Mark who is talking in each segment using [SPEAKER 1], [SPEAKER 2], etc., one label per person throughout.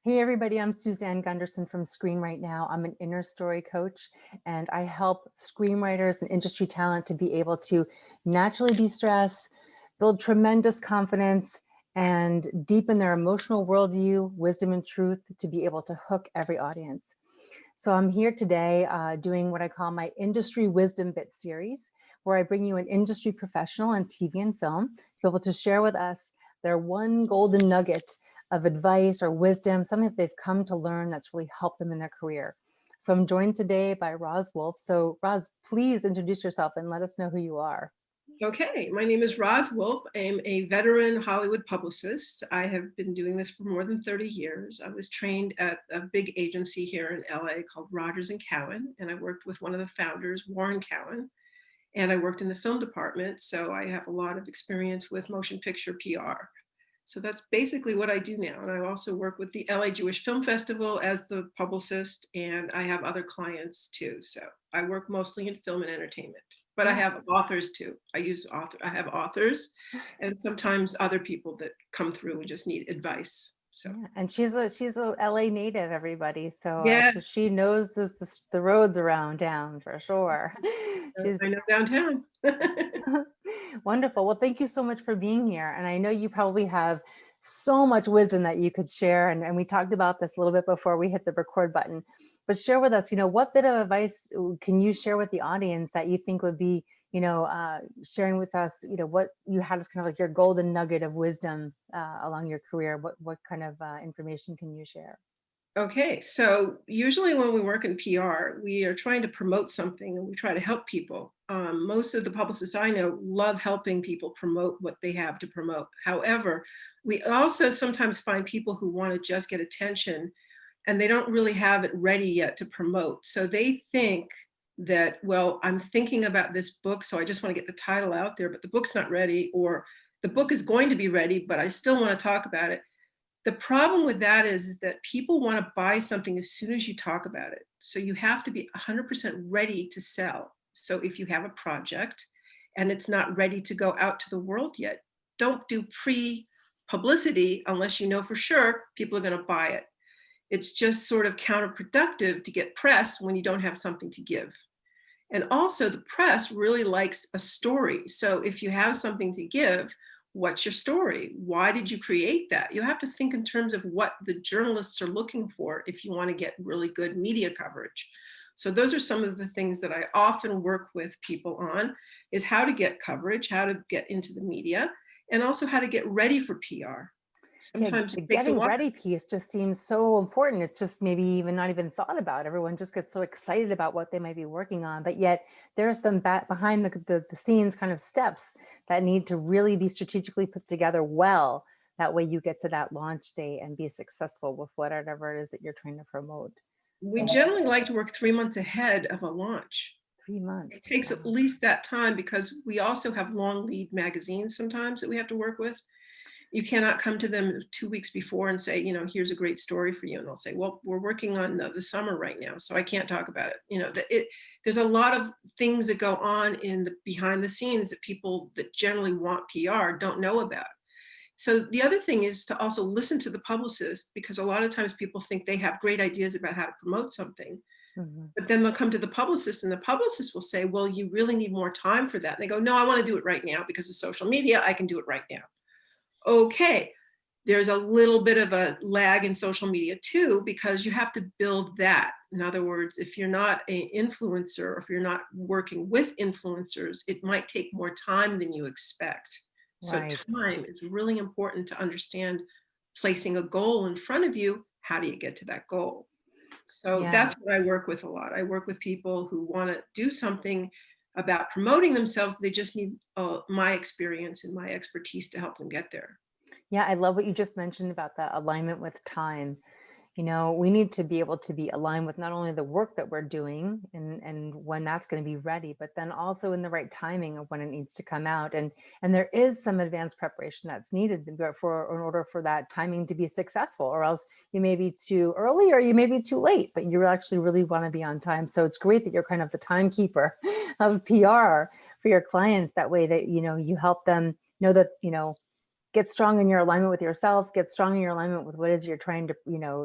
[SPEAKER 1] Hey everybody, I'm Suzanne Gundersen from Screenwritenow. I'm an inner story coach and I help screenwriters and industry talent to be able to naturally de-stress, build tremendous confidence, and deepen their emotional worldview, wisdom, and truth to be able to hook every audience. So I'm here today doing what I call my Industry Wisdom Bit series, where I bring you an industry professional in TV and film to be able to share with us their one golden nugget of advice or wisdom, something that they've come to learn that's really helped them in their career. So I'm joined today by Roz Wolf. So Roz, please introduce yourself and let us know who you are.
[SPEAKER 2] Okay, my name is Roz Wolf. I am a veteran Hollywood publicist. I have been doing this for more than 30 years. I was trained at a big agency here in LA called Rogers and Cowan, and I worked with one of the founders, Warren Cowan, and I worked in the film department, so I have a lot of experience with motion picture PR. So that's basically what I do now. And I also work with the LA Jewish Film Festival as the publicist, and I have other clients too. So I work mostly in film and entertainment, but I
[SPEAKER 1] Yeah.
[SPEAKER 2] have authors too. I have authors and sometimes other people that come through and just need advice. So
[SPEAKER 1] Yeah, and she's a LA native, everybody. So
[SPEAKER 2] yes,
[SPEAKER 1] she knows the roads around town for sure. She's
[SPEAKER 2] I know downtown.
[SPEAKER 1] wonderful. Well, thank you so much for being here. And I know you probably have so much wisdom that you could share. And we talked about this a little bit before we hit the record button. But share with us, what bit of advice can you share with the audience that you think would be, sharing with us, what you had as kind of like your golden nugget of wisdom along your career? What kind of information can you share?
[SPEAKER 2] Okay, so usually when we work in PR, we are trying to promote something and we try to help people. Most of the publicists I know love helping people promote what they have to promote. However, we also sometimes find people who want to just get attention and they don't really have it ready yet to promote. So they think that, well, I'm thinking about this book, so I just want to get the title out there, but the book's not ready, or the book is going to be ready, but I still want to talk about it. The problem with that is that people want to buy something as soon as you talk about it. So you have to be 100% ready to sell. So if you have a project and it's not ready to go out to the world yet, don't do pre-publicity unless you know for sure people are going to buy it. It's just sort of counterproductive to get press when you don't have something to give. And also the press really likes a story. So if you have something to give, what's your story? Why did you create that? You have to think in terms of what the journalists are looking for if you want to get really good media coverage. So those are some of the things that I often work with people on, is how to get coverage, how to get into the media, and also how to get ready for PR.
[SPEAKER 1] Yeah,
[SPEAKER 2] Sometimes
[SPEAKER 1] the
[SPEAKER 2] it takes a
[SPEAKER 1] getting
[SPEAKER 2] while.
[SPEAKER 1] ready piece just seems so important. It's just maybe even not even thought about. Everyone just gets so excited about what they might be working on, but yet there are some behind the scenes kind of steps that need to really be strategically put together well. That way you get to that launch date and be successful with whatever it is that you're trying to promote.
[SPEAKER 2] We
[SPEAKER 1] So that's
[SPEAKER 2] generally like to work 3 months ahead of a launch.
[SPEAKER 1] three
[SPEAKER 2] It
[SPEAKER 1] months.
[SPEAKER 2] takes at
[SPEAKER 1] Wow.
[SPEAKER 2] least that time because we also have long lead magazines sometimes that we have to work with. You cannot come to them 2 weeks before and say, here's a great story for you. And they'll say, well, we're working on the summer right now, so I can't talk about it. There's a lot of things that go on in the behind the scenes that people that generally want PR don't know about. So the other thing is to also listen to the publicist, because a lot of times people think they have great ideas about how to promote something.
[SPEAKER 1] Mhm.
[SPEAKER 2] But then they'll come to the publicist and the publicist will say, well, you really need more time for that. And they go, no, I want to do it right now because of social media. I can do it right now. Okay. There's a little bit of a lag in social media too, because you have to build that. In other words, if you're not an influencer, or if you're not working with influencers, it might take more time than you expect. So
[SPEAKER 1] Right.
[SPEAKER 2] time is really important to understand. Placing a goal in front of you, how do you get to that goal? So
[SPEAKER 1] Yeah.
[SPEAKER 2] that's what I work with a lot. I work with people who want to do something about promoting themselves. They just need my experience and my expertise to help them get there.
[SPEAKER 1] Yeah, I love what you just mentioned about the alignment with time. We need to be able to be aligned with not only the work that we're doing and when that's going to be ready, but then also in the right timing of when it needs to come out. And there is some advanced preparation that's needed for in order for that timing to be successful, or else you may be too early or you may be too late, but you actually really want to be on time. So it's great that you're kind of the timekeeper of PR for your clients. That way that, you help them know that, get strong in your alignment with yourself, get strong in your alignment with what it is you're trying to,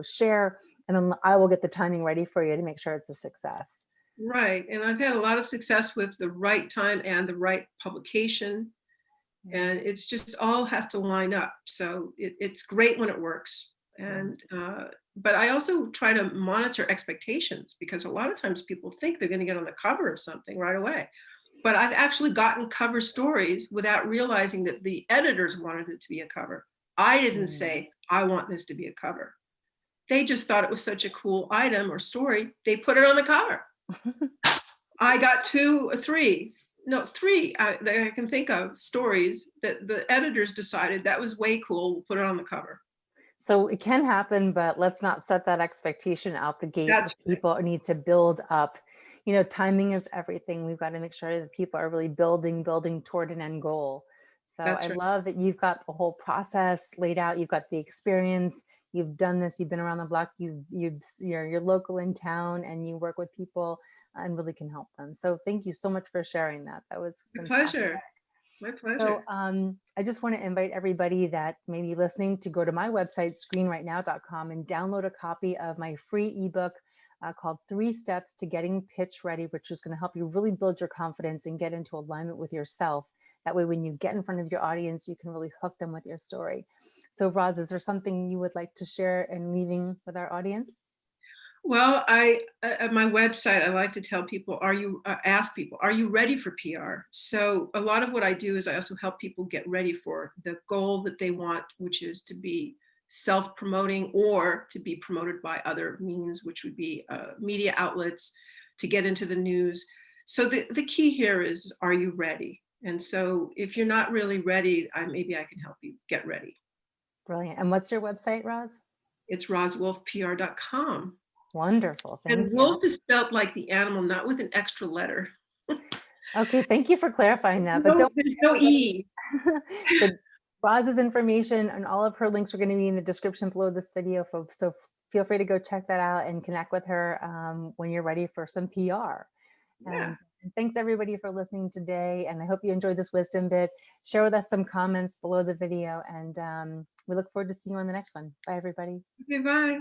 [SPEAKER 1] share. And then I will get the timing ready for you to make sure it's a success.
[SPEAKER 2] Right. And I've had a lot of success with the right time and the right publication. And it's just all has to line up. So it's great when it works. And but I also try to monitor expectations, because a lot of times people think they're going to get on the cover of something right away. But I've actually gotten cover stories without realizing that the editors wanted it to be a cover. I didn't say, I want this to be a cover. They just thought it was such a cool item or story. They put it on the cover. I got three that I can think of stories that the editors decided that was way cool. We'll put it on the cover.
[SPEAKER 1] So it can happen, but let's not set that expectation out the gate.
[SPEAKER 2] That's
[SPEAKER 1] People need to build up. Timing is everything. We've got to make sure that people are really building toward an end goal. So
[SPEAKER 2] That's
[SPEAKER 1] I
[SPEAKER 2] right.
[SPEAKER 1] love that you've got the whole process laid out. You've got the experience. You've done this. You've been around the block. You're local in town, and you work with people and really can help them. So thank you so much for sharing that. That was
[SPEAKER 2] My
[SPEAKER 1] fantastic.
[SPEAKER 2] pleasure. My pleasure.
[SPEAKER 1] So I just want to invite everybody that may be listening to go to my website, screenwritenow.com, and download a copy of my free ebook called 3 Steps to Getting Pitch Ready, which is going to help you really build your confidence and get into alignment with yourself. That way, when you get in front of your audience, you can really hook them with your story. So Roz, is there something you would like to share in leaving with our audience?
[SPEAKER 2] Well, I at my website, I like to tell people, ask people, are you ready for PR? So a lot of what I do is I also help people get ready for the goal that they want, which is to be self-promoting or to be promoted by other means, which would be media outlets, to get into the news. So the key here is, are you ready? And so if you're not really ready, maybe I can help you get ready.
[SPEAKER 1] Brilliant. And what's your website, Roz?
[SPEAKER 2] It's rozwolfpr.com.
[SPEAKER 1] Wonderful. Thank
[SPEAKER 2] And
[SPEAKER 1] you.
[SPEAKER 2] wolf is spelled like the animal, not with an extra letter.
[SPEAKER 1] Okay, thank you for clarifying that. But
[SPEAKER 2] There's no E.
[SPEAKER 1] so Roz's information and all of her links are going to be in the description below this video, folks. So feel free to go check that out and connect with her when you're ready for some PR.
[SPEAKER 2] Yeah.
[SPEAKER 1] And thanks everybody for listening today. And I hope you enjoyed this wisdom bit. Share with us some comments below the video. And we look forward to seeing you on the next one. Bye, everybody.
[SPEAKER 2] Okay, bye.